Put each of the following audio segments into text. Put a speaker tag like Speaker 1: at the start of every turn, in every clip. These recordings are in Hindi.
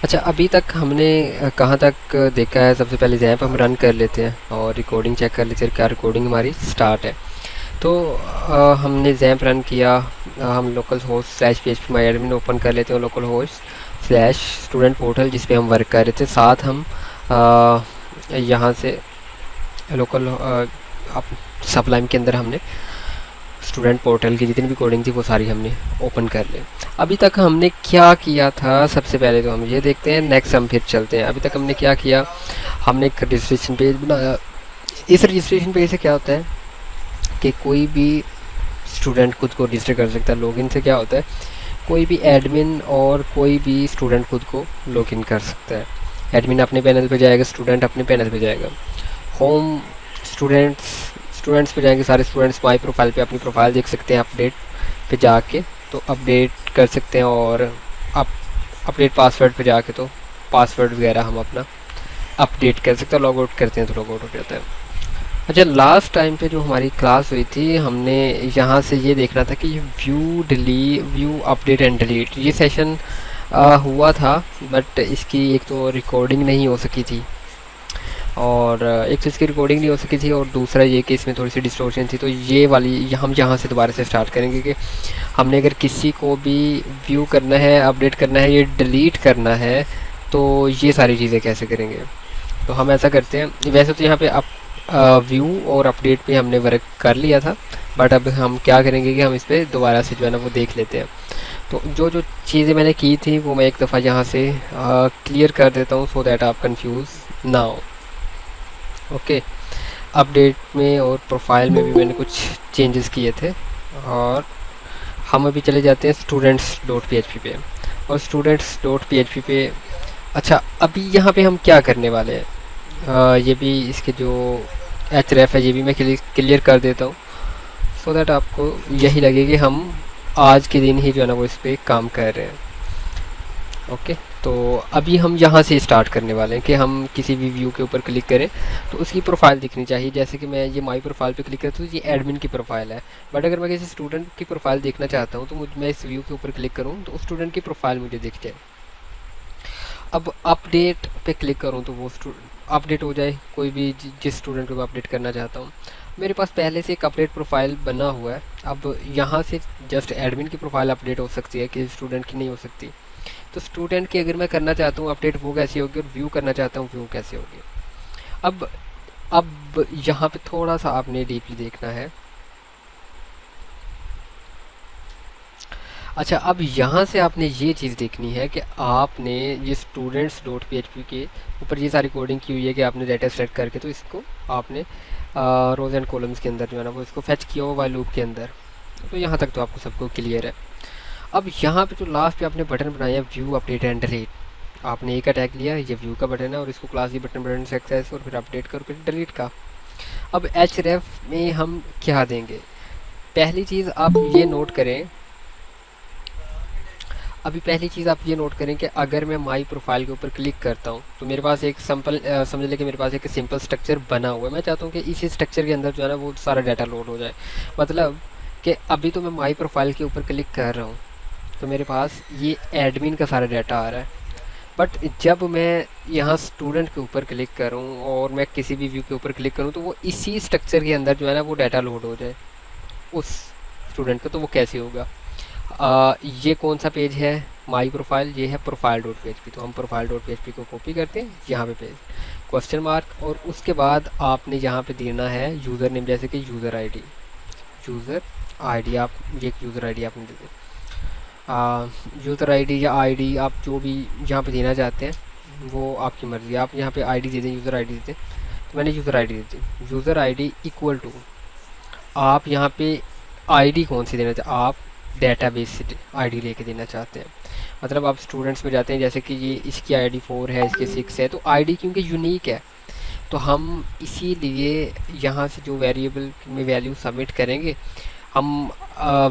Speaker 1: अच्छा, अभी तक हमने कहाँ तक देखा है। सबसे पहले जैप हम रन कर लेते हैं और रिकॉर्डिंग चेक कर लेते हैं, क्या रिकॉर्डिंग हमारी स्टार्ट है। तो हमने जैप रन किया। हम local host slash P H P माई एडमिन ओपन कर लेते हैं, local host slash student portal जिस पे हम वर्क कर रहे थे। साथ हम यहाँ से लोकल सबलाइम के अंदर हमने स्टूडेंट पोर्टल की जितनी भी कोडिंग थी वो सारी हमने ओपन कर ली। अभी तक हमने क्या किया था, सबसे पहले तो हम ये देखते हैं, नेक्स्ट हम फिर चलते हैं। अभी तक हमने क्या किया, हमने एक रजिस्ट्रेशन पेज बनाया। इस रजिस्ट्रेशन पेज से क्या होता है कि कोई भी स्टूडेंट खुद को रजिस्टर कर सकता है। लॉगिन से क्या होता है, कोई भी एडमिन और कोई भी स्टूडेंट खुद को लॉगिन कर सकता है। एडमिन अपने पैनल पे जाएगा, स्टूडेंट अपने पैनल पे जाएगा। होम स्टूडेंट्स स्टूडेंट्स पे जाएंगे, सारे स्टूडेंट्स माई प्रोफाइल पे अपनी प्रोफाइल देख सकते हैं। अपडेट पे जाके तो अपडेट कर सकते हैं, और अपडेट पासवर्ड पे जाके तो पासवर्ड वगैरह हम अपना अपडेट कर सकते हैं। लॉग आउट करते हैं तो लॉग आउट हो जाता है। अच्छा, लास्ट टाइम पे जो हमारी क्लास हुई थी, हमने यहाँ से ये देखना था कि व्यू अपडेट एंड डिलीट ये सेशन हुआ था, बट इसकी एक तो रिकॉर्डिंग नहीं हो सकी थी, और एक तो इसकी रिकॉर्डिंग नहीं हो सकी थी, और दूसरा ये कि इसमें थोड़ी सी डिस्टॉर्शन थी। तो ये वाली हम यहाँ से दोबारा से स्टार्ट करेंगे कि हमने अगर किसी को भी व्यू करना है, अपडेट करना है, ये डिलीट करना है, तो ये सारी चीज़ें कैसे करेंगे। तो हम ऐसा करते हैं, वैसे तो यहाँ पे व्यू और अपडेट पे हमने वर्क कर लिया था, बट अब हम क्या करेंगे कि हम इस पर दोबारा से जो है ना वो देख लेते हैं। तो जो जो चीज़ें मैंने की थी वो मैं एक दफ़ा यहाँ से क्लियर कर देता हूँ, सो दैट आप कंफ्यूज ना हो। ओके, अपडेट में और प्रोफाइल में भी मैंने कुछ चेंजेस किए थे, और हम अभी चले जाते हैं students dot P H P पे। और students dot P H P पे, अच्छा अभी यहाँ पे हम क्या करने वाले हैं, ये भी इसके जो एच रेफ है ये भी मैं क्लियर कर देता हूँ, सो दैट आपको यही लगे कि हम आज के दिन ही जो है ना वो इस पर काम कर रहे हैं। ओके, तो अभी हम यहाँ से स्टार्ट करने वाले हैं कि हम किसी भी व्यू के ऊपर क्लिक करें तो उसकी प्रोफाइल दिखनी चाहिए। जैसे कि मैं ये माई प्रोफाइल पे क्लिक करता हूँ, ये एडमिन की प्रोफाइल है, बट अगर मैं किसी स्टूडेंट की प्रोफाइल देखना चाहता हूँ तो मैं इस व्यू के ऊपर क्लिक करूँ तो उस स्टूडेंट की प्रोफाइल मुझे दिख जाए। अब अपडेट पे क्लिक करूँ तो वो अपडेट हो जाए, कोई भी जिस स्टूडेंट को मैं अपडेट करना चाहता हूँ। मेरे पास पहले से एक अपडेट प्रोफाइल बना हुआ है, अब यहाँ से जस्ट एडमिन की प्रोफाइल अपडेट हो सकती है, किसी स्टूडेंट की नहीं हो सकती। तो स्टूडेंट की अगर मैं करना चाहता हूँ अपडेट, वो कैसी होगी, और व्यू करना चाहता हूँ व्यू कैसे होगी। अब अब यहाँ पे थोड़ा सा आपने डीपली देखना है। अच्छा, अब यहाँ से आपने ये चीज़ देखनी है कि आपने ये students dot P H P के ऊपर ये सारी कोडिंग की हुई है कि आपने डाटा सेलेक्ट करके तो इसको आपने रोज एंड कॉलम्स के अंदर जो है ना वो इसको फेच किया हुआ वाइल लूप के अंदर। तो यहाँ तक तो आपको सबको क्लियर है। अब यहाँ पे जो लास्ट पे आपने बटन बनाया व्यू अपडेट एंड डिलीट, आपने एक टैग लिया, ये व्यू का बटन है, और इसको क्लास दी बटन से एक्सेस, और फिर अपडेट कर, फिर डिलीट का। अब एच रेफ में हम क्या देंगे, पहली चीज़ आप ये नोट करें, अभी पहली चीज़ आप ये नोट करें कि अगर मैं माई प्रोफाइल के ऊपर क्लिक करता हूँ तो मेरे पास एक सिंपल समझ लें कि मेरे पास एक सिंपल स्ट्रक्चर बना हुआ है। मैं चाहता हूँ कि इसी स्ट्रक्चर के अंदर जो है ना वो सारा डाटा लोड हो जाए। मतलब कि अभी तो मैं माई प्रोफाइल के ऊपर क्लिक कर रहा हूँ तो मेरे पास ये एडमिन का सारा डाटा आ रहा है, बट जब मैं यहाँ स्टूडेंट के ऊपर क्लिक करूँ और मैं किसी भी व्यू के ऊपर क्लिक करूँ तो वो इसी स्ट्रक्चर के अंदर जो है ना वो डाटा लोड हो जाए उस स्टूडेंट का। तो वो कैसे होगा, ये कौन सा पेज है, माई प्रोफाइल, ये है profile dot P H P. तो हम profile dot P H P को कॉपी करते हैं यहाँ पे पेज क्वेश्चन मार्क, और उसके बाद आपने यहाँ पे देना है यूज़र नेम, जैसे कि यूज़र आईडी आप ये यूज़र आईडी आपने दे दें। यूज़र आईडी या आईडी आप जो भी यहाँ पे देना चाहते हैं वो आपकी मर्ज़ी। आप यहाँ पे आईडी दे दें, यूज़र आईडी दे दें, तो मैंने यूज़र आईडी दे दी। यूज़र आईडी इक्वल टू, आप यहाँ पे आईडी कौन सी देना चाहते, आप डेटाबेस से आईडी लेके देना चाहते हैं। मतलब आप स्टूडेंट्स में जाते हैं, जैसे कि ये इसकी आईडी 4 है, इसकी 6 है, तो आईडी क्योंकि यूनिक है तो हम इसीलिए यहाँ से जो वेरिएबल में वैल्यू सबमिट करेंगे, हम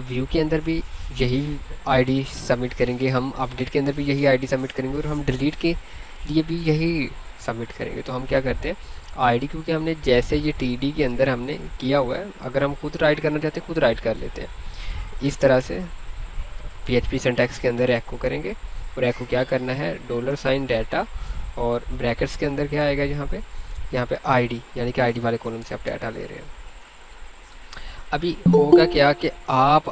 Speaker 1: व्यू के अंदर भी यही आईडी सबमिट करेंगे, हम अपडेट के अंदर भी यही आईडी सबमिट करेंगे, और हम डिलीट के लिए भी यही सबमिट करेंगे। तो हम क्या करते हैं, आईडी क्योंकि हमने जैसे ये टीडी के अंदर हमने किया हुआ है, अगर हम खुद राइट करना चाहते हैं खुद राइट कर लेते हैं। इस तरह से पीएचपी सिंटैक्स के अंदर एको करेंगे और एको क्या करना है, $ डाटा, और ब्रैकेट्स के अंदर क्या आएगा यहाँ पे आईडी, यानी कि आईडी वाले कॉलम से आप डाटा ले रहे हैं। अभी होगा क्या कि आप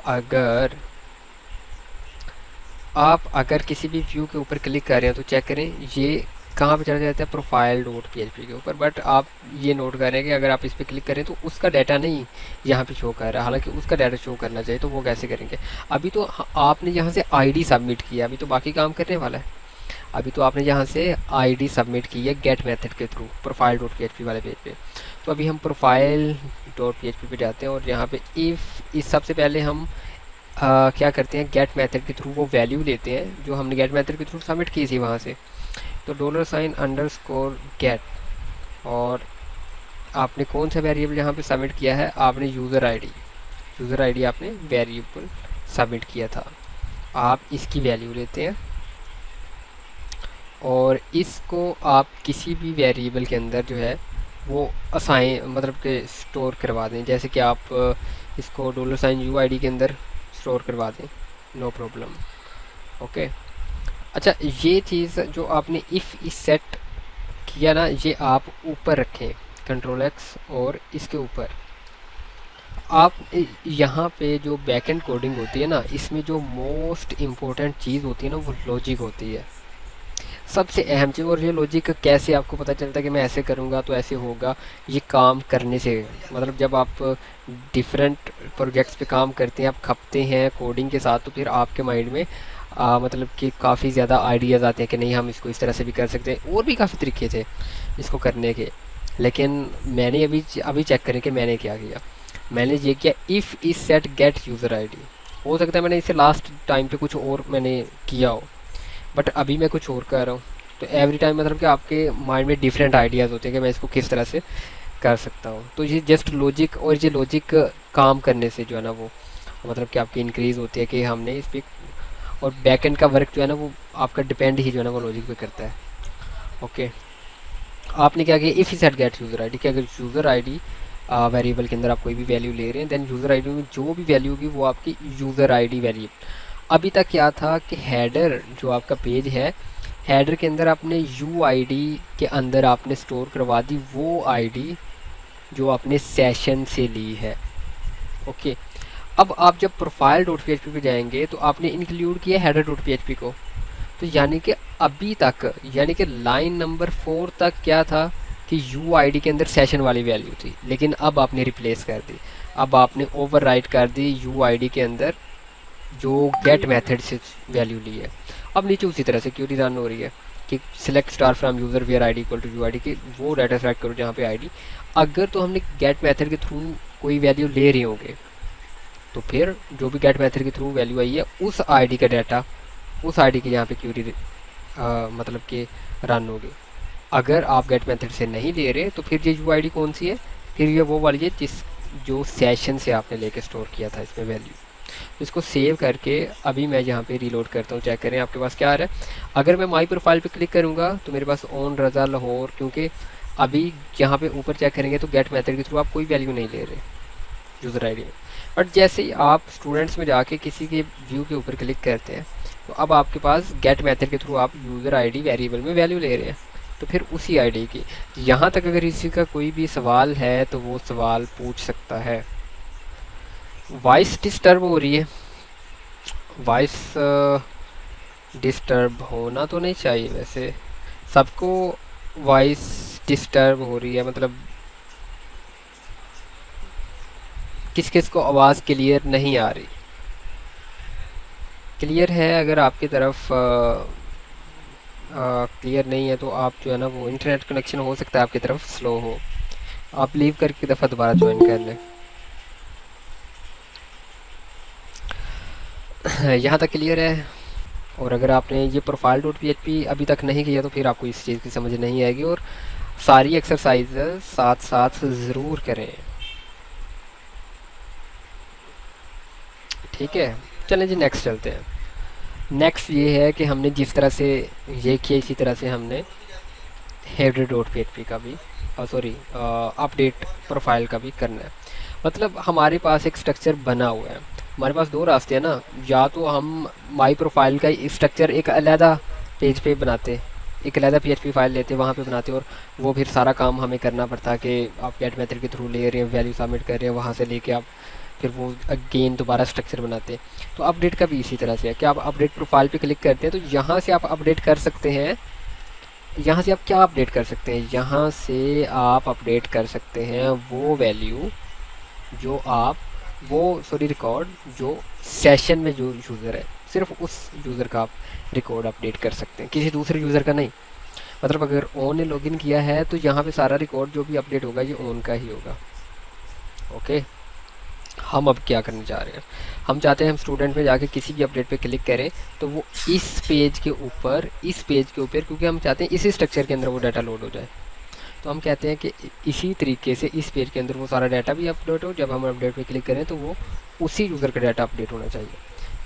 Speaker 1: अगर किसी भी व्यू के ऊपर क्लिक कर रहे हैं तो चेक करें ये कहाँ पे चला जाता है, profile.php के ऊपर। बट आप ये नोट कर रहे हैं कि अगर आप इस पर क्लिक करें तो उसका डाटा नहीं यहाँ पे शो कर रहा है, हालांकि उसका डाटा शो करना चाहिए। तो वो कैसे करेंगे, अभी तो आपने यहाँ से आईडी सबमिट किया, अभी तो बाकी काम करने वाला है। अभी तो आपने यहाँ से आईडी सबमिट की है गेट मेथड के थ्रू profile.php वाले पेज पे। तो अभी हम profile.php पे जाते हैं और यहाँ पे इस सबसे पहले हम क्या करते हैं, गेट मेथड के थ्रू वो वैल्यू लेते हैं जो हमने गेट मेथड के थ्रू सबमिट की थी वहाँ से। तो $_get, और आपने कौन सा वेरिएबल यहाँ पे सबमिट किया है, आपने यूज़र आईडी आपने वेरिएबल सबमिट किया था। आप इसकी वैल्यू लेते हैं और इसको आप किसी भी वेरिएबल के अंदर जो है वो असाइन मतलब कि स्टोर करवा दें। जैसे कि आप इसको $UID के अंदर स्टोर करवा दें, नो प्रॉब्लम। ओके, अच्छा ये चीज़ जो आपने इफ़ सेट किया ना, ये आप ऊपर रखें Ctrl+X, और इसके ऊपर आप यहाँ पे जो बैकएंड कोडिंग होती है ना, इसमें जो मोस्ट इम्पोर्टेंट चीज़ होती है ना वो लॉजिक होती है, सबसे अहम चीज़। और ये लॉजिक कैसे आपको पता चलता है कि मैं ऐसे करूँगा तो ऐसे होगा, ये काम करने से, मतलब जब आप डिफरेंट प्रोजेक्ट्स पे काम करते हैं, आप खपते हैं कोडिंग के साथ, तो फिर आपके माइंड में मतलब कि काफ़ी ज़्यादा आइडियाज़ आते हैं कि नहीं हम इसको इस तरह से भी कर सकते हैं। और भी काफ़ी तरीके थे इसको करने के, लेकिन मैंने अभी चेक करें कि मैंने क्या किया। मैंने ये किया if is set gate user ID. हो सकता है मैंने इसे लास्ट टाइम पे कुछ और मैंने किया हो, बट अभी मैं कुछ और कर रहा हूँ। तो एवरी टाइम मतलब कि आपके माइंड में डिफरेंट आइडियाज़ होते हैं कि मैं इसको किस तरह से कर सकता हूँ। तो ये जस्ट लॉजिक, और ये लॉजिक काम करने से जो है ना वो मतलब कि आपकी इंक्रीज़ होती है कि हमने इस पर, और बैकएंड का वर्क जो है ना वो आपका डिपेंड ही जो है ना वो लॉजिक पे करता है। ओके, आपने क्या किया, if set gate user ID, कि अगर यूज़र आईडी वेरिएबल के अंदर आप कोई भी वैल्यू ले रहे हैं, देन यूज़र आईडी में जो भी वैल्यू होगी वो आपकी यूज़र आईडी वेरिएबल। अभी तक क्या था कि हेडर जो आपका पेज है, हेडर के अंदर आपने UID के अंदर आपने स्टोर करवा दी वो आईडी जो आपने सेशन से ली है। ओके, अब आप जब profile.php पे जाएंगे तो आपने इंक्लूड किया header.php को। तो यानी कि अभी तक, यानी कि लाइन नंबर 4 तक क्या था कि UID के अंदर सेशन वाली वैल्यू थी, लेकिन अब आपने रिप्लेस कर दी, अब आपने ओवरराइट कर दी UID के अंदर जो गेट मेथड से वैल्यू ली है। अब नीचे उसी तरह से क्वेरी रन हो रही है कि select star from user where ID equal to UID की वो डाटा सेलेक्ट करो जहाँ पे आईडी। अगर तो हमने गेट मेथड के थ्रू कोई वैल्यू ले रहे होंगे तो फिर जो भी गेट मेथड के थ्रू वैल्यू आई है उस आईडी का डाटा उस आईडी की यहाँ पे क्वेरी मतलब कि रन होगी। अगर आप गेट मेथड से नहीं ले रहे तो फिर ये UID कौन सी है, फिर ये वो वाली है जो सेशन से आपने लेके स्टोर किया था इसमें वैल्यू। तो इसको सेव करके अभी मैं यहाँ पे रीलोड करता हूँ, चेक करें आपके पास क्या आ रहा है। अगर मैं माई प्रोफाइल पे क्लिक करूँगा तो मेरे पास ओन रज़ा लाहौर, क्योंकि अभी यहाँ पे ऊपर चेक करेंगे तो गेट मेथड के थ्रू आप कोई वैल्यू नहीं ले रहे यूज़र आईडी में। बट जैसे ही आप स्टूडेंट्स में जाके किसी के व्यू के ऊपर क्लिक करते हैं तो अब आपके पास गेट मेथड के थ्रू आप यूज़र आईडी वेरिएबल में वैल्यू ले रहे हैं, तो फिर उसी आईडी की। यहाँ तक अगर किसी का कोई भी सवाल है तो वो सवाल पूछ सकता है। वॉइस डिस्टर्ब हो रही है, वॉइस डिस्टर्ब होना तो नहीं चाहिए, वैसे सबको वॉइस डिस्टर्ब हो रही है, मतलब किस किस को आवाज़ क्लियर नहीं आ रही। क्लियर है, अगर आपकी तरफ क्लियर नहीं है तो आप जो है ना वो इंटरनेट कनेक्शन हो सकता है आपकी तरफ स्लो हो, आप लीव करके दफ़ा दोबारा ज्वाइन कर लें। यहाँ तक क्लियर है। और अगर आपने ये profile.php अभी तक नहीं किया तो फिर आपको इस चीज़ की समझ नहीं आएगी, और सारी एक्सरसाइज साथ साथ ज़रूर करें। ठीक है, चलें जी नेक्स्ट चलते हैं। नेक्स्ट ये है कि हमने जिस तरह से ये किया इसी तरह से हमने header.php का भी अपडेट प्रोफाइल का भी करना है। मतलब हमारे पास एक स्ट्रक्चर बना हुआ है, हमारे पास दो रास्ते हैं ना, या तो हम माई प्रोफाइल का स्ट्रक्चर एक अलहदा पेज पे बनाते, एक अलहदा PHP फाइल लेते वहाँ पे बनाते, और वो फिर सारा काम हमें करना पड़ता कि आप गेट मेथड के थ्रू ले रहे हैं, वैल्यू सबमिट कर रहे हैं, वहाँ से लेके आप फिर वो अगेन दोबारा स्ट्रक्चर बनाते। तो अपडेट का भी इसी तरह से है कि आप अपडेट प्रोफाइल पे क्लिक करते हैं तो यहाँ से आप अपडेट कर सकते हैं। यहाँ से आप क्या अपडेट कर सकते हैं, यहाँ से आप अपडेट कर सकते हैं वो वैल्यू जो आप वो सॉरी रिकॉर्ड जो सेशन में जो यूज़र है, सिर्फ उस यूज़र का आप रिकॉर्ड अपडेट कर सकते हैं, किसी दूसरे यूज़र का नहीं। मतलब अगर ओन ने लॉगिन किया है तो यहाँ पे सारा रिकॉर्ड जो भी अपडेट होगा ये ओन का ही होगा। ओके, हम अब क्या करने जा रहे हैं, हम चाहते हैं हम स्टूडेंट में जाके किसी भी अपडेट पे क्लिक करें तो वो इस पेज के ऊपर क्योंकि हम चाहते हैं इसी स्ट्रक्चर के अंदर वो डाटा लोड हो जाए, तो हम कहते हैं कि इसी तरीके से इस पेज के अंदर वो सारा डाटा भी अपलोड हो। जब हम अपडेट पे क्लिक करें तो वो उसी यूज़र का डाटा अपडेट होना चाहिए।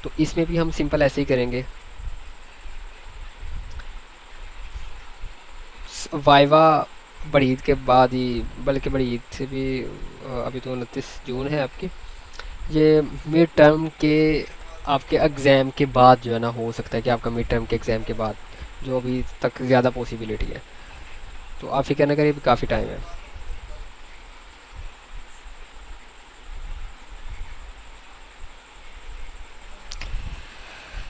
Speaker 1: तो इसमें भी हम सिंपल ऐसे ही करेंगे, वाइवा बड़ी ईद के बाद ही, बल्कि बड़ी ईद से भी अभी तो 29 जून है आपकी, ये मिड टर्म के आपके एग्ज़ाम के बाद जो है ना, हो सकता है कि आपका मिड टर्म के एग्ज़ाम के बाद, जो अभी तक ज़्यादा पॉसिबिलिटी है। तो आप फिक्र न करिए, अभी काफ़ी टाइम है।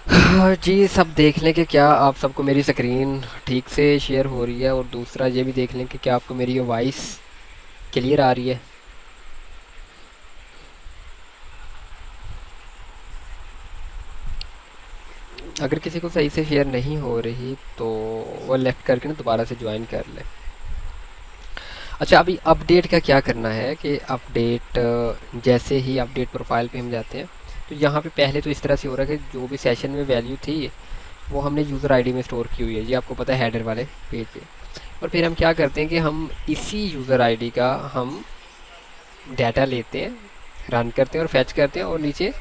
Speaker 1: हाँ जी, सब देख लें कि क्या आप सबको मेरी स्क्रीन ठीक से शेयर हो रही है, और दूसरा ये भी देख लें कि क्या आपको मेरी ये वॉइस क्लियर आ रही है। अगर किसी को सही से शेयर नहीं हो रही तो वो लेफ़्ट करके ना दोबारा से ज्वाइन कर ले। अच्छा, अभी अपडेट का क्या करना है कि अपडेट जैसे ही अपडेट प्रोफाइल पे हम जाते हैं तो यहाँ पे पहले तो इस तरह से हो रहा है कि जो भी सेशन में वैल्यू थी वो हमने यूज़र आईडी में स्टोर की हुई है, ये आपको पता है हेडर वाले पेज पे। और फिर हम क्या करते हैं कि हम इसी यूज़र आईडी का हम डाटा लेते हैं, रन करते हैं और फैच करते हैं, और नीचे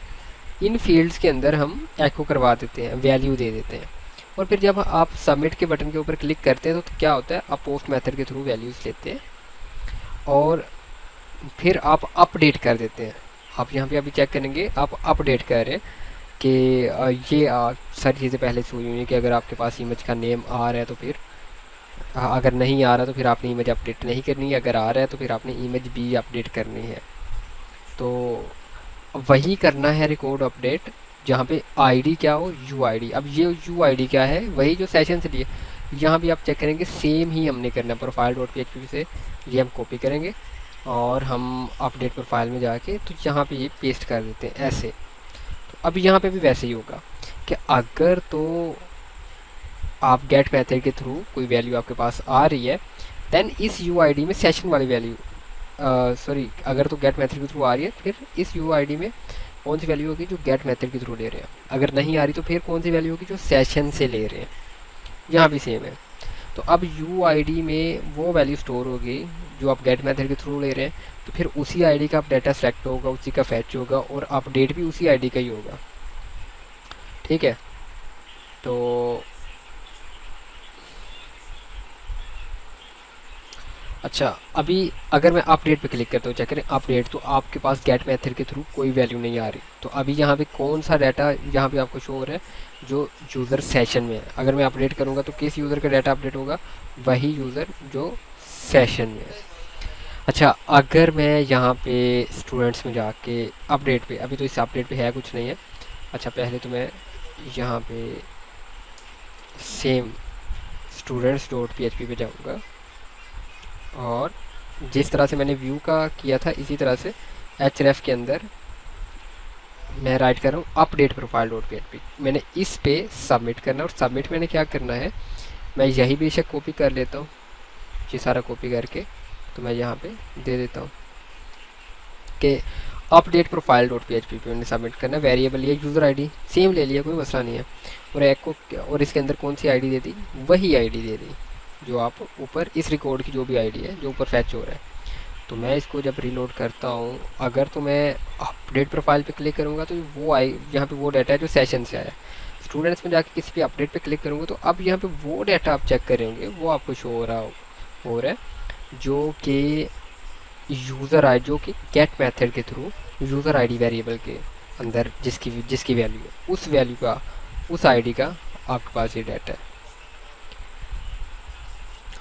Speaker 1: इन फील्ड्स के अंदर हम एको करवा देते हैं, वैल्यू दे देते हैं। और फिर जब आप सबमिट के बटन के ऊपर क्लिक करते हैं तो क्या होता है, आप पोस्ट मेथड के थ्रू वैल्यूज़ लेते हैं और फिर आप अपडेट कर देते हैं। आप यहाँ पे अभी चेक करेंगे, आप अपडेट कर रहे हैं कि ये सारी चीज़ें पहले से हुई हुई हैं कि अगर आपके पास इमेज का नेम आ रहा है तो फिर अगर नहीं आ रहा तो फिर आपने इमेज अपडेट नहीं करनी है, अगर आ रहा है तो फिर आपने इमेज भी अपडेट करनी है। तो वही करना है रिकॉर्ड अपडेट, जहाँ पे आईडी क्या हो, यूआईडी। अब ये यूआईडी क्या है, वही जो सेशन से लिए, यहाँ भी आप चेक करेंगे सेम ही हमने करना है। प्रोफाइल डॉट PHP से ये हम कॉपी करेंगे और हम अपडेट प्रोफाइल में जाके तो यहाँ पे ये पेस्ट कर देते हैं ऐसे। तो अब यहाँ पे भी वैसे ही होगा कि अगर तो आप गेट मेथड के थ्रू कोई वैल्यू आपके पास आ रही है, देन इस यूआईडी में सेशन वाली वैल्यू, सॉरी, अगर तो गेट मेथड के थ्रू आ रही है फिर इस यूआईडी में कौन सी वैल्यू होगी जो गेट मेथड के थ्रू ले रहे हैं, अगर नहीं आ रही तो फिर कौन सी वैल्यू होगी जो सेशन से ले रहे हैं। यहाँ भी सेम है। तो अब यूआईडी में वो वैल्यू स्टोर होगी जो आप गेट मेथड के थ्रू ले रहे हैं, तो फिर उसी आईडी का आप डाटा सेलेक्ट होगा, उसी का फैच होगा और अपडेट भी उसी आईडी का ही होगा। ठीक है, तो अच्छा, अभी अगर मैं अपडेट पे क्लिक करता हूँ, चेक करें अपडेट, तो आपके पास गेट मेथड के थ्रू कोई वैल्यू नहीं आ रही। तो अभी यहाँ पे कौन सा डाटा यहाँ पे आपको शो हो रहा है, जो यूज़र सेशन में है। अगर मैं अपडेट करूँगा तो किस यूज़र का डाटा अपडेट होगा, वही यूज़र जो सेशन में है। अच्छा, अगर मैं यहाँ पे स्टूडेंट्स में जाके अपडेट पे, अभी तो इस अपडेट पे है कुछ नहीं है। अच्छा, पहले तो मैं यहाँ पे सेम स्टूडेंट्स डॉट PHP पे जाऊँगा और जिस तरह से मैंने व्यू का किया था इसी तरह से href के अंदर मैं राइट कर रहा हूँ अपडेट प्रोफाइल डॉट PHP। मैंने इस पे सबमिट करना, और सबमिट मैंने क्या करना है, मैं यही बेशक कॉपी कर लेता हूँ, ये सारा कॉपी करके तो मैं यहाँ पे दे देता हूँ कि अपडेट प्रोफाइल डॉट PHP पे मैंने सबमिट करना। वेरिएबल ये यूज़र आईडी सेम ले लिया, कोई मसला नहीं है, और एको, और इसके अंदर कौन सी आईडी दे दी, वही आईडी दे दी जो आप ऊपर इस रिकॉर्ड की जो भी आईडी है जो ऊपर फैच हो रहा है। तो मैं इसको जब रीलोड करता हूँ, अगर तो मैं अपडेट प्रोफाइल पे क्लिक करूँगा तो वो यहाँ पे वो डाटा है जो सेशन से आया। स्टूडेंट्स में जाके किसी भी अपडेट पे क्लिक करूँगा तो अब यहाँ पे वो डाटा आप चेक करेंगे, वो आपको शो हो रहा है जो कि यूज़र आई, जो कि गेट मेथड के थ्रू यूज़र आईडी वेरिएबल के अंदर जिसकी जिसकी वैल्यू है, उस वैल्यू का, उस आईडी का आपके पास ये डाटा है।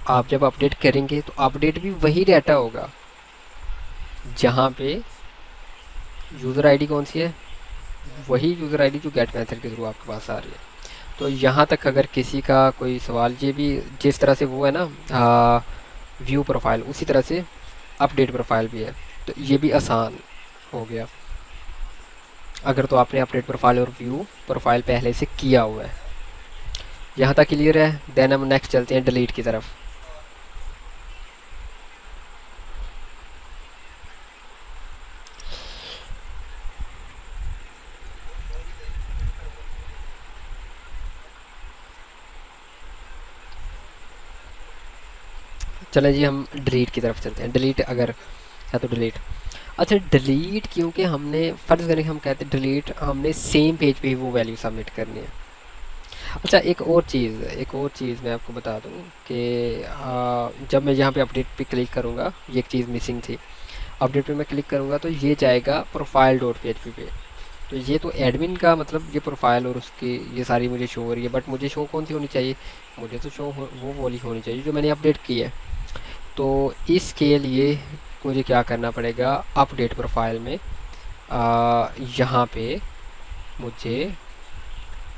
Speaker 1: आप जब अपडेट करेंगे तो अपडेट भी वही डाटा होगा जहाँ पे यूज़र आईडी कौन सी है, वही यूज़र आईडी जो गेट मेथड के थ्रू आपके पास आ रही है। तो यहाँ तक अगर किसी का कोई सवाल, ये भी जिस तरह से वो है ना व्यू प्रोफाइल, उसी तरह से अपडेट प्रोफाइल भी है, तो ये भी आसान हो गया अगर तो आपने अपडेट प्रोफाइल और व्यू प्रोफाइल पहले से किया हुआ है। यहाँ तक क्लियर है। देन हम नेक्स्ट चलते हैं डिलीट की तरफ। चलें जी, हम डिलीट की तरफ चलते हैं। डिलीट अगर है तो डिलीट। अच्छा, डिलीट क्योंकि हमने फ़र्ज़ करें, हम कहते हैं डिलीट, हमने सेम पेज पे ही वो वैल्यू सबमिट करनी है। अच्छा, एक और चीज़ मैं आपको बता दूं कि जब मैं यहाँ पे अपडेट पे क्लिक करूँगा, ये एक चीज़ मिसिंग थी। अपडेट पे मैं क्लिक करूँगा तो ये जाएगा प्रोफाइल डॉट php पे। तो ये तो एडमिन का मतलब ये प्रोफाइल और उसकी ये सारी मुझे शो हो रही है, बट मुझे शो कौन सी होनी चाहिए, मुझे तो शो वो वाली होनी चाहिए जो मैंने अपडेट की है। तो इसके लिए मुझे क्या करना पड़ेगा, अपडेट प्रोफाइल में यहाँ पे मुझे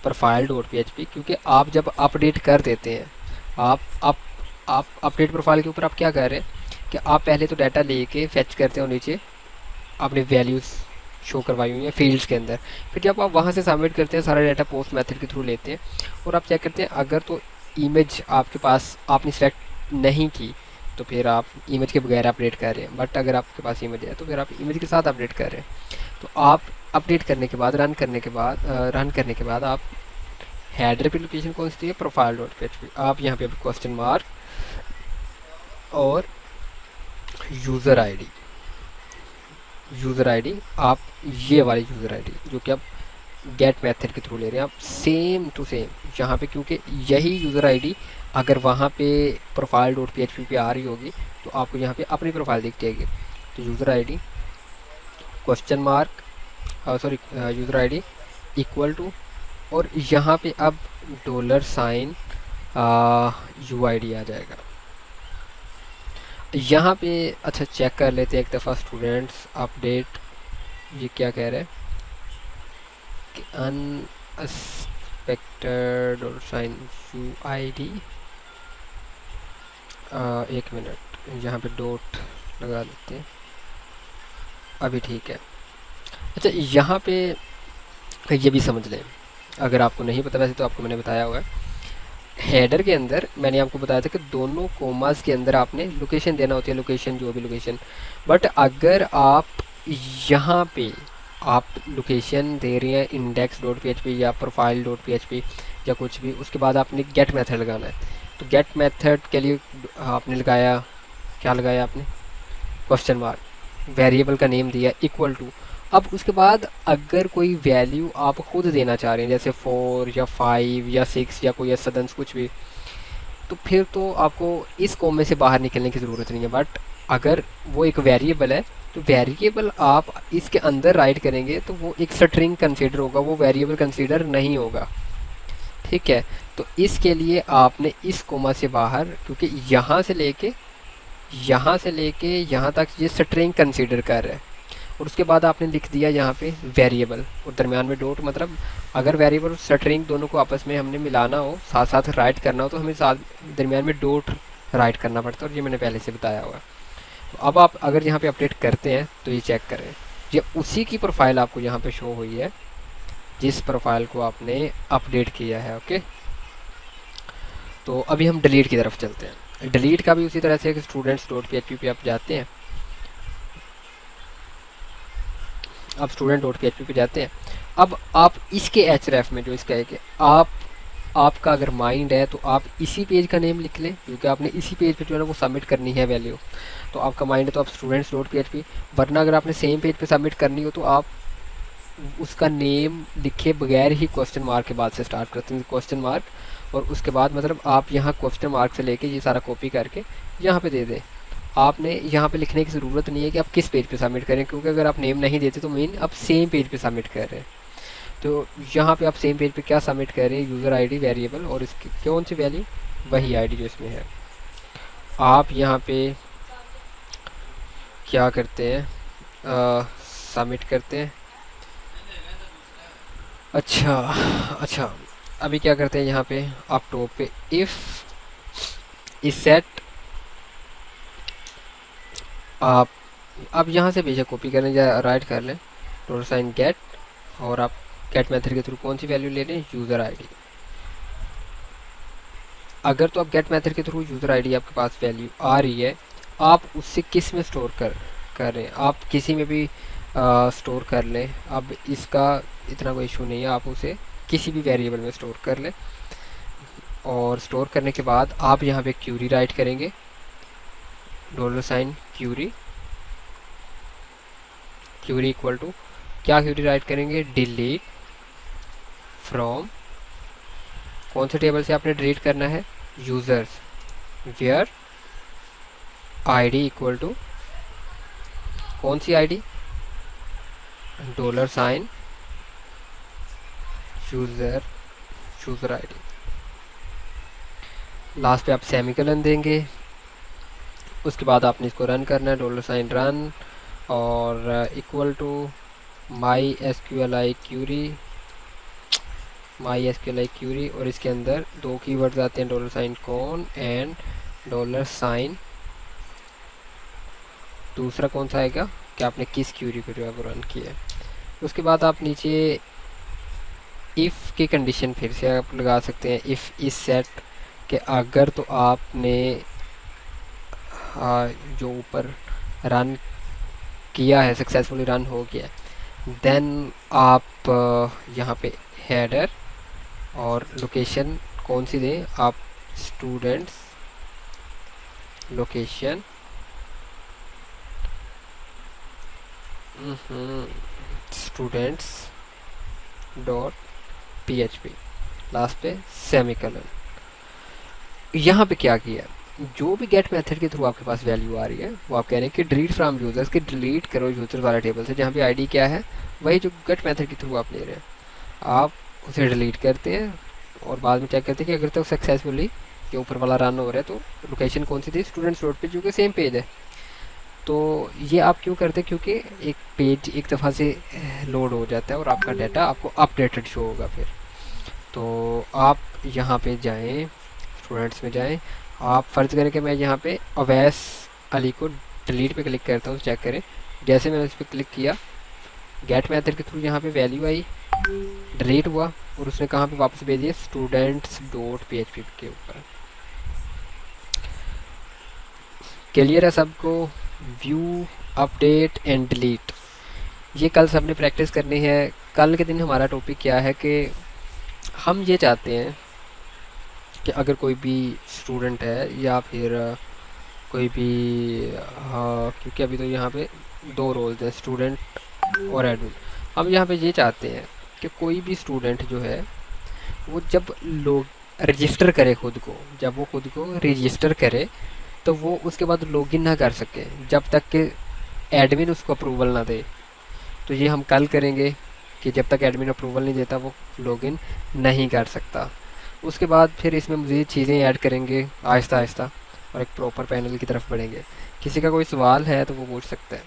Speaker 1: प्रोफाइल डॉट php, क्योंकि आप जब अपडेट कर देते हैं, आप अपडेट प्रोफाइल के ऊपर आप क्या कर रहे हैं कि आप पहले तो डाटा लेके फेच करते हो, नीचे आपने वैल्यूज़ शो करवाई हुई हैं फील्ड्स के अंदर, फिर जब आप वहाँ से सबमिट करते हैं सारा डाटा पोस्ट मेथड के थ्रू लेते हैं और आप चेक करते हैं अगर तो इमेज आपके पास आपने सेलेक्ट नहीं की तो फिर आप इमेज के बगैर अपडेट कर रहे हैं, बट अगर आपके पास इमेज है तो फिर आप इमेज के साथ अपडेट कर रहे हैं। तो आप अपडेट करने के बाद, रन करने के बाद आप हेडर पे लोकेशन कौन सी है, प्रोफाइल डॉट php, आप यहाँ पे क्वेश्चन मार्क और यूज़र आईडी आप ये वाली यूज़र आईडी जो कि आप गेट मेथड के थ्रू ले रहे हैं, आप सेम टू सेम यहाँ पे, क्योंकि यही यूज़र आईडी अगर वहाँ पे प्रोफाइल डॉट php पे आ रही होगी तो आपको यहाँ पे अपनी प्रोफाइल दिख जाएगी। तो user ID question mark user ID equal to, और यहाँ पे अब $साइन UID आ जाएगा यहाँ पे। अच्छा, चेक कर लेते हैं एक दफ़ा स्टूडेंट्स अपडेट, ये क्या कह रहे हैं कि अनएक्सपेक्टेड $साइन UID, एक मिनट यहाँ पे डॉट लगा देते हैं, अभी ठीक है। अच्छा, यहाँ पे ये भी समझ लें, अगर आपको नहीं पता, वैसे तो आपको मैंने बताया हुआ है, हेडर के अंदर मैंने आपको बताया था कि दोनों कोमास के अंदर आपने लोकेशन देना होती है, लोकेशन जो भी लोकेशन, बट अगर आप यहाँ पे आप लोकेशन दे रहे हैं इंडेक्स डॉट php या प्रोफाइल डॉट php या कुछ भी, उसके बाद आपने गेट मेथड लगाना है। तो गेट मेथड के लिए आपने लगाया, क्या लगाया आपने, क्वेश्चन मार्क, वेरिएबल का नेम दिया इक्वल टू। अब उसके बाद अगर कोई वैल्यू आप खुद देना चाह रहे हैं जैसे 4 या 5 या 6 या कोई सदंस कुछ भी, तो फिर तो आपको इस कॉम में से बाहर निकलने की ज़रूरत नहीं है। बट अगर वो एक वेरिएबल है तो वेरिएबल आप इसके अंदर राइट करेंगे तो वो एक स्ट्रिंग कंसीडर होगा, वो वेरिएबल कंसीडर नहीं होगा, ठीक है। तो इसके लिए आपने इस कोमा से बाहर, क्योंकि यहाँ से लेके यहाँ तक ये स्ट्रिंग कंसीडर कर रहा है, और उसके बाद आपने लिख दिया यहाँ पे वेरिएबल और दरमियान में डॉट, मतलब अगर वेरिएबल और स्ट्रिंग दोनों को आपस में हमने मिलाना हो, साथ साथ राइट करना हो, तो हमें साथ दरमियान में डॉट राइट करना पड़ता है, और ये मैंने पहले से बताया हुआ है। तो अब आप अगर यहाँ पे अपडेट करते हैं तो ये चेक करें, ये उसी की प्रोफाइल आपको यहाँ पे शो हुई है जिस प्रोफाइल को आपने अपडेट किया है, ओके। तो अभी हम डिलीट की तरफ चलते हैं। डिलीट का भी उसी तरह से स्टूडेंट्स डॉट php पे आप जाते हैं, आप स्टूडेंट डॉट php पे जाते हैं। अब आप इसके href में जो इसका है कि आपका अगर माइंड है तो आप इसी पेज का नेम लिख लें, क्योंकि आपने इसी पेज पे जो है ना वो सबमिट करनी है वैल्यू। तो आपका माइंड है तो आप स्टूडेंट्स डॉट php, वरना अगर आपने सेम पेज पे सबमिट करनी हो तो आप उसका नेम लिखे बगैर ही क्वेश्चन मार्क के बाद से स्टार्ट करते हैं, क्वेश्चन मार्क, और उसके बाद मतलब आप यहाँ क्वेश्चन मार्क से लेके ये सारा कॉपी करके यहाँ पे दे दें, आपने यहाँ पे लिखने की ज़रूरत नहीं है कि आप किस पेज पे सबमिट करें, क्योंकि अगर आप नेम नहीं देते तो मीन आप सेम पेज पे सबमिट कर रहे हैं। तो यहाँ पे आप सेम पेज पे क्या सबमिट कर रहे हैं, यूज़र आईडी वेरिएबल और इसकी कौन सी वैल्यू, वही आईडी जो इसमें है। आप यहाँ पे क्या करते हैं, सबमिट करते हैं। अच्छा अच्छा, अभी क्या करते हैं यहाँ पे आप टॉप पे इफ़ इस सेट, आप अब यहाँ से बेशक कॉपी कर लें या राइट कर लें, डॉलर साइन गेट, और आप गेट मेथड के थ्रू कौन सी वैल्यू ले लें, यूज़र आईडी। अगर तो आप गेट मेथड के थ्रू यूज़र आईडी आपके पास वैल्यू आ रही है, आप उससे किस में स्टोर कर रहे हैं, आप किसी में भी स्टोर कर लें। अब इसका इतना कोई इशू नहीं है, आप उसे किसी भी वेरिएबल में स्टोर कर लें। और स्टोर करने के बाद आप यहाँ पे क्यूरी राइट करेंगे, dollar sign query, query equal to क्या क्यूरी राइट करेंगे, डिलीट फ्रॉम, कौन से टेबल से आपने डिलीट करना है, users, where ID equal to कौन सी ID, dollar sign user ID. Last पे आप सेमीकोलन देंगे, उसके बाद आपने इसको रन करना है, डॉलर साइन रन और equal to my SQLI query, और इसके अंदर दो कीवर्ड्स आते हैं, dollar sign con and dollar sign, दूसरा कौन सा आएगा कि आपने किस क्यूरी को जो है वो रन किया है। उसके बाद आप नीचे इफ़ की कंडीशन फिर से आप लगा सकते हैं, इफ़ इस सेट के अगर तो आपने जो ऊपर रन किया है सक्सेसफुली रन हो गया, देन आप यहाँ पे हेडर और लोकेशन कौन सी दें, आप students location students dot PHP, last पे सेमीकोलन। यहाँ पे क्या किया, जो भी गेट मेथड के थ्रू आपके पास वैल्यू आ रही है वो आप कह रहे हैं कि डिलीट फ्रॉम यूजर्स, के डिलीट करो यूजर वाला टेबल से, जहाँ पे आईडी क्या है वही जो गेट मेथड के थ्रू आप ले रहे हैं, आप उसे डिलीट करते हैं और बाद में चेक करते हैं कि अगर तो सक्सेसफुली ये ऊपर वाला रन हो रहा है, तो लोकेशन कौन सी थी, स्टूडेंट्स डॉट पे, जो कि सेम पेज है। तो ये आप क्यों करते हैं, क्योंकि एक पेज एक दफ़ा से लोड हो जाता है और आपका डाटा आपको अपडेटेड शो होगा फिर। तो आप यहाँ पे जाएं, स्टूडेंट्स में जाएं, आप फ़र्ज़ करें कि मैं यहाँ पे अवैस अली को डिलीट पे क्लिक करता हूँ, चेक करें जैसे मैंने उस पर क्लिक किया, गेट मेथड के थ्रू यहाँ पे वैल्यू आई, डिलीट हुआ और उसने कहाँ पे वापस भेज दिया, स्टूडेंट्स डॉट PHP के ऊपर। क्लियर है सबको, व्यू अपडेट एंड डिलीट, ये कल सबने प्रैक्टिस करनी है। कल के दिन हमारा टॉपिक क्या है कि हम ये चाहते हैं कि अगर कोई भी स्टूडेंट है या फिर कोई भी क्योंकि अभी तो यहाँ पे दो रोल्स हैं, स्टूडेंट और एडमिन, हम यहाँ पे ये चाहते हैं कि कोई भी स्टूडेंट जो है वो जब लोग रजिस्टर करे खुद को, जब वो खुद को रजिस्टर करे तो वो उसके बाद लॉगिन ना कर सके जब तक कि एडमिन उसको अप्रूवल ना दे। तो ये हम कल करेंगे कि जब तक एडमिन अप्रूवल नहीं देता वो लॉगिन नहीं कर सकता। उसके बाद फिर इसमें मज़ीद चीज़ें ऐड करेंगे आहिस्ता आहिस्ता और एक प्रॉपर पैनल की तरफ बढ़ेंगे। किसी का कोई सवाल है तो वो पूछ सकते हैं।